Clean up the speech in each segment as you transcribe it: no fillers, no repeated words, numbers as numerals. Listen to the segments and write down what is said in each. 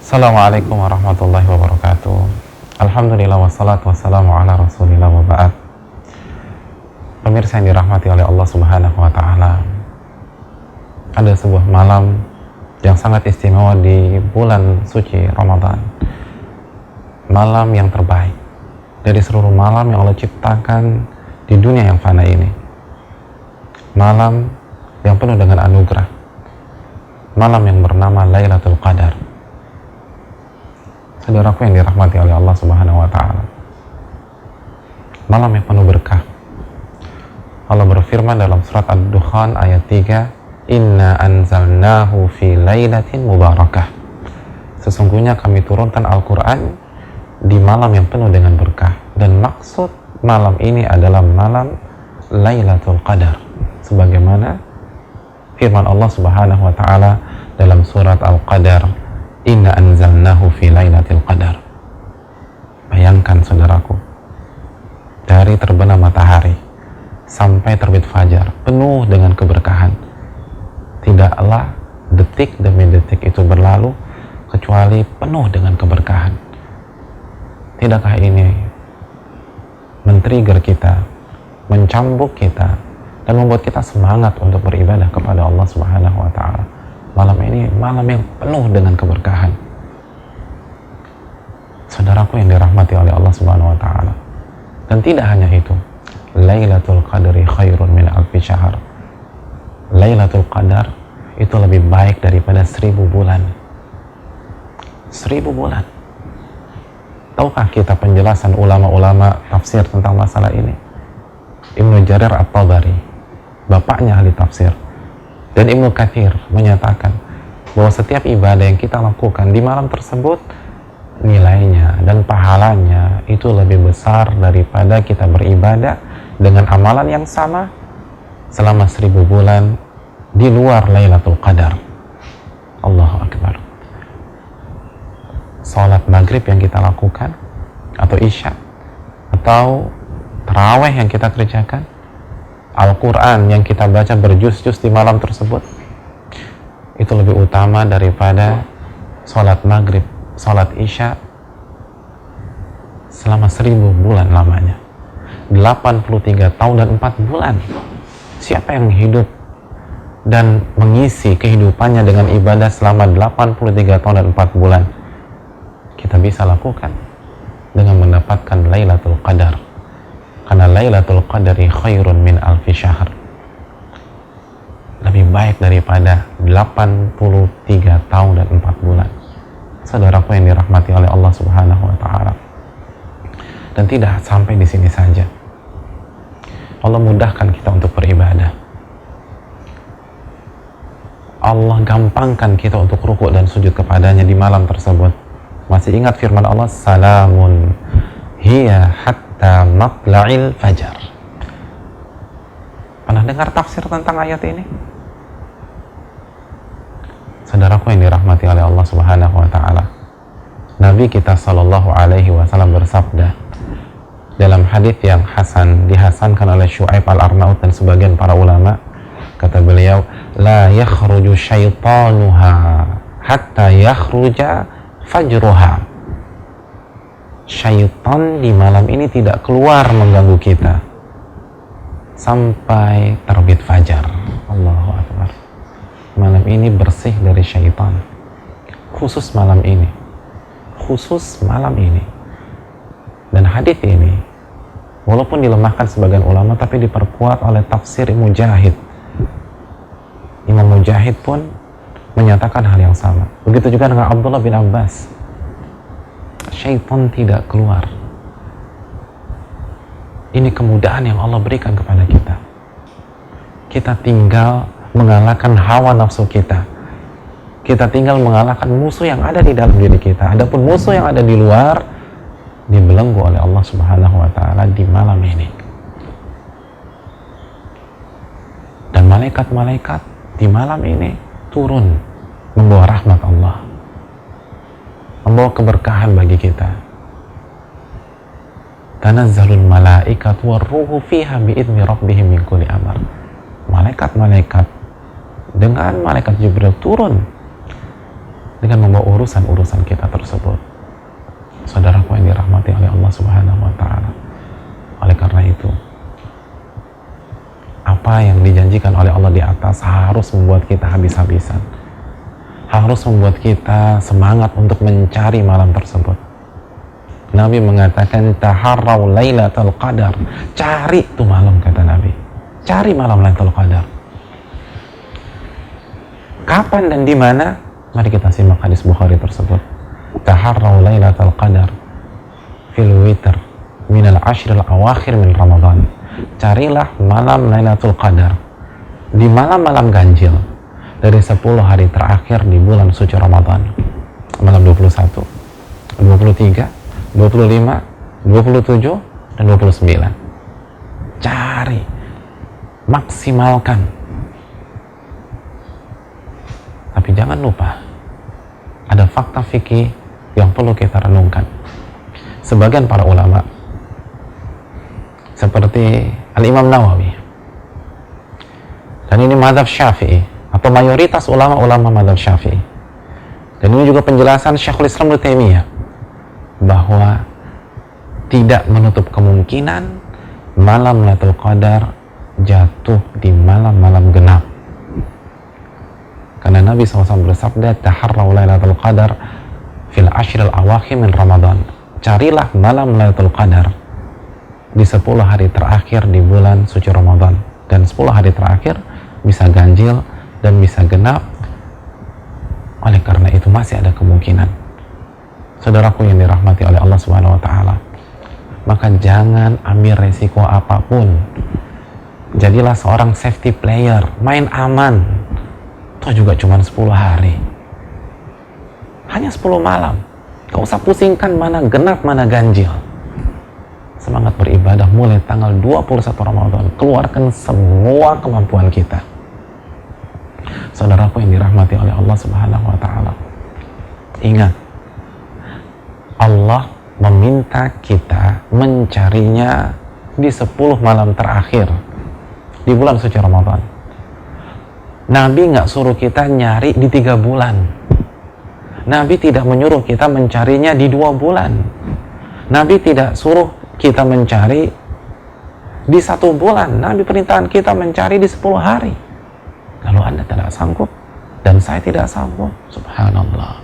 Assalamualaikum warahmatullahi wabarakatuh. Alhamdulillah wassalatu wassalamu ala rasulillah wa ba'd. Pemirsa yang dirahmati oleh Allah subhanahu wa ta'ala, ada sebuah malam yang sangat istimewa di bulan suci Ramadan. Malam yang terbaik dari seluruh malam yang Allah ciptakan di dunia yang fana ini. Malam yang penuh dengan anugerah. Malam yang bernama Lailatul Qadar. Saudaraku yang dirahmati oleh Allah subhanahu wa ta'ala, malam yang penuh berkah. Allah berfirman dalam surat Ad-Dukhan ayat 3, Inna anzalnahu fi lailatin mubarakah. Sesungguhnya kami turunkan Al-Quran di malam yang penuh dengan berkah. Dan maksud malam ini adalah malam Lailatul Qadar, sebagaimana firman Allah subhanahu wa ta'ala dalam surat Al-Qadar, Inna anzalnahu fi lailatul qadar. Bayangkan saudaraku, dari terbenam matahari sampai terbit fajar penuh dengan keberkahan. Tidaklah detik demi detik itu berlalu kecuali penuh dengan keberkahan. Tidakkah ini men-trigger kita, mencambuk kita, dan membuat kita semangat untuk beribadah kepada Allah subhanahu wa ta'ala? Malam ini malam yang penuh dengan keberkahan. Saudaraku yang dirahmati oleh Allah subhanahu wa ta'ala. Dan tidak hanya itu, Lailatul Qadri khairun min alfi syahr. Lailatul Qadar itu lebih baik daripada 1000 bulan. 1000 bulan. Tahukah kita penjelasan ulama-ulama tafsir tentang masalah ini? Ibnu Jarir At-Tabari, bapaknya ahli tafsir, dan Ibnu Katsir menyatakan bahwa setiap ibadah yang kita lakukan di malam tersebut, nilainya dan pahalanya itu lebih besar daripada kita beribadah dengan amalan yang sama selama 1000 bulan di luar Lailatul Qadar. Allahu Akbar. Salat maghrib yang kita lakukan, atau isya, atau tarawih yang kita kerjakan, Al-Quran yang kita baca berjuz-juz di malam tersebut, itu lebih utama daripada sholat maghrib, sholat isya selama 1000 bulan lamanya. 83 tahun dan 4 bulan. Siapa yang hidup dan mengisi kehidupannya dengan ibadah selama 83 tahun dan 4 bulan? Kita bisa lakukan dengan mendapatkan Lailatul Qadar. Karena Lailatul Qadri khairun min alfi syahr. Lebih baik daripada 83 tahun dan 4 bulan. Saudaraku yang dirahmati oleh Allah subhanahu wa ta'ala. Dan tidak sampai di sini saja. Allah mudahkan kita untuk beribadah. Allah gampangkan kita untuk rukuk dan sujud kepadanya di malam tersebut. Masih ingat firman Allah, Salamun hiya hatta matla'il fajar. Pernah dengar tafsir tentang ayat ini? Saudaraku yang dirahmati oleh Allah subhanahu wa ta'ala, Nabi kita sallallahu alaihi wasallam bersabda dalam hadis yang hasan, dihasankan oleh Syu'aib al-Arnaud dan sebagian para ulama, kata beliau, la yakhruju syaitanuha hatta yakhruja fajruha. Syaitan di malam ini tidak keluar mengganggu kita sampai terbit fajar. Allahu Akbar. Malam ini bersih dari syaitan. Khusus malam ini. Khusus malam ini. Dan hadis ini, walaupun dilemahkan sebagian ulama, tapi diperkuat oleh tafsir Mujahid. Imam Mujahid pun menyatakan hal yang sama. Begitu juga dengan Abdullah bin Abbas. Syaitan tidak keluar. Ini kemudahan yang Allah berikan kepada kita. Kita tinggal mengalahkan hawa nafsu kita. Kita tinggal mengalahkan musuh yang ada di dalam diri kita. Adapun musuh yang ada di luar dibelenggu oleh Allah subhanahu wa ta'ala di malam ini. Dan malaikat-malaikat di malam ini turun membawa rahmat Allah, membawa keberkahan bagi kita. Tanazzalul malaikatu warruhu fiha biidzni rabbihim min kulli amr. Malaikat-malaikat dengan malaikat Jibril turun dengan membawa urusan-urusan kita tersebut. Saudaraku yang dirahmati oleh Allah Subhanahu wa Ta'ala, oleh karena itu, apa yang dijanjikan oleh Allah di atas harus membuat kita habis-habisan, harus membuat kita semangat untuk mencari malam tersebut. Nabi mengatakan, taharraw lailatul qadar, cari tuh malam, kata Nabi, cari malam Lailatul Qadar. Kapan dan di mana? Mari kita simak hadis Bukhari tersebut. Taharraw lailatul qadar fil witr min al-ashr al-awakhir min Ramadan. Carilah malam Lailatul Qadar di malam-malam ganjil dari 10 hari terakhir di bulan suci Ramadan. Malam 21, 23, 25, 27, dan 29. Cari, maksimalkan. Tapi jangan lupa, ada fakta fikih yang perlu kita renungkan. Sebagian para ulama, seperti Al-Imam Nawawi, dan ini mazhab Syafi'i, atau mayoritas ulama-ulama mazhab Syafi'i, dan ini juga penjelasan Syekhul Islam Ibnu Taimiyah, bahwa tidak menutup kemungkinan malam Lailatul Qadar jatuh di malam-malam genap. Karena Nabi SAW bersabda, taharraw Lailatul Qadar fil ashril awakhir min Ramadan. Carilah malam Lailatul Qadar di 10 hari terakhir di bulan suci Ramadan. Dan 10 hari terakhir bisa ganjil dan bisa genap. Oleh karena itu masih ada kemungkinan. Saudaraku yang dirahmati oleh Allah Subhanahu wa Ta'ala, maka jangan ambil resiko apapun. Jadilah seorang safety player, main aman. Toh juga cuma 10 hari, hanya 10 malam. Gak usah pusingkan mana genap mana ganjil. Semangat beribadah mulai tanggal 21 Ramadan. Keluarkan semua kemampuan kita. Saudaraku yang dirahmati oleh Allah Subhanahu wa Ta'ala, ingat, Allah meminta kita mencarinya di 10 malam terakhir di bulan suci Ramadan. Nabi nggak suruh kita nyari di 3 bulan. Nabi tidak menyuruh kita mencarinya di 2 bulan. Nabi tidak suruh kita mencari di 1 bulan. Nabi perintahkan kita mencari di 10 hari. Kalau Anda tidak sanggup dan saya tidak sanggup, subhanallah,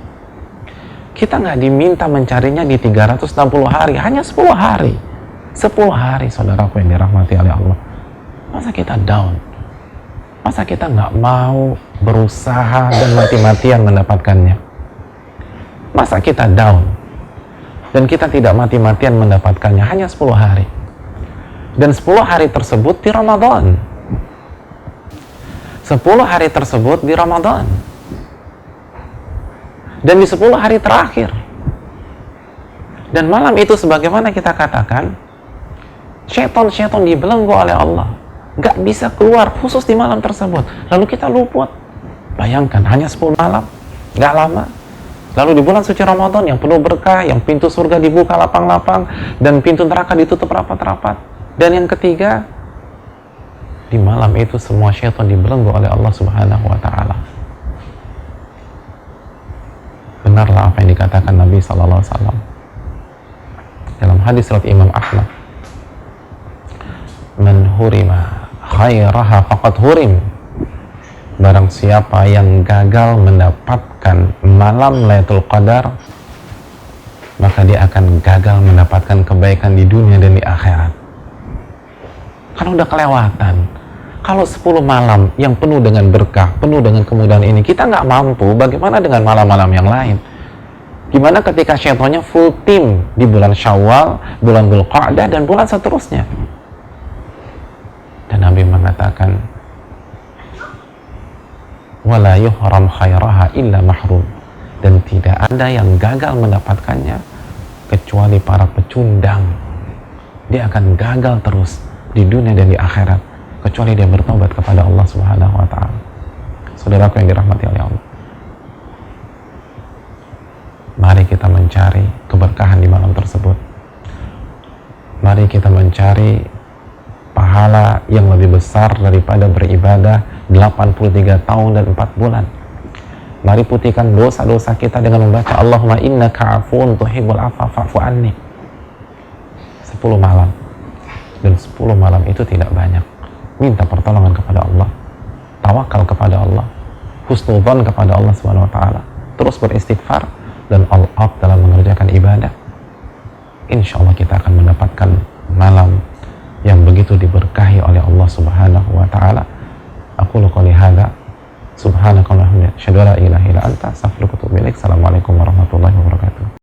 kita nggak diminta mencarinya di 360 hari, hanya 10 hari. 10 hari, saudaraku yang dirahmati oleh Allah. Masa kita down? Masa kita nggak mau berusaha dan mati-matian mendapatkannya? Masa kita down dan kita tidak mati-matian mendapatkannya? Hanya 10 hari. Dan 10 hari tersebut di Ramadan. 10 hari tersebut di Ramadan. Dan di 10 hari terakhir. Dan malam itu sebagaimana kita katakan, syaitan dibelenggu oleh Allah, gak bisa keluar khusus di malam tersebut. Lalu kita luput. Bayangkan, hanya 10 malam, gak lama. Lalu di bulan suci Ramadan yang penuh berkah, yang pintu surga dibuka lapang-lapang dan pintu neraka ditutup rapat-rapat. Dan yang ketiga, di malam itu semua syaitan dibelenggu oleh Allah Subhanahu wa Ta'ala. Benarlah apa yang dikatakan Nabi Sallallahu Alaihi Wasallam dalam hadis riwayat Imam Ahmad, man hurima khairaha faqad hurim. Barang siapa yang gagal mendapatkan malam Lailatul Qadar, maka dia akan gagal mendapatkan kebaikan di dunia dan di akhirat. Kan udah kelewatan. Kalau 10 malam yang penuh dengan berkah, penuh dengan kemudahan ini, kita nggak mampu, bagaimana dengan malam-malam yang lain? Gimana ketika syaitannya full team di bulan Syawal, bulan Dzulqa'dah, dan bulan seterusnya? Dan Nabi mengatakan, wala yuhram khairaha illa mahrum. Dan tidak ada yang gagal mendapatkannya kecuali para pecundang. Dia akan gagal terus di dunia dan di akhirat kecuali dia bertobat kepada Allah Subhanahu wa Ta'ala. Saudaraku yang dirahmati oleh Allah, mari kita mencari keberkahan di malam tersebut. Mari kita mencari pahala yang lebih besar daripada beribadah 83 tahun dan 4 bulan. Mari putihkan dosa-dosa kita dengan membaca Allahumma innaka afuun tuhibbul afwa fa'fu anni 10 malam. Dan 10 malam itu tidak banyak. Minta pertolongan kepada Allah, tawakal kepada Allah, husnudzon kepada Allah Subhanahu wa taala, terus beristighfar dan all out dalam mengerjakan ibadah. Insya Allah kita akan mendapatkan malam yang begitu diberkahi oleh Allah Subhanahu wa taala. Aku qouli hadza subhanakallahumma wa bihamdika asyhadu an la ilaha illa anta astaghfiruka wa atubu ilaik. Assalamualaikum warahmatullahi wabarakatuh.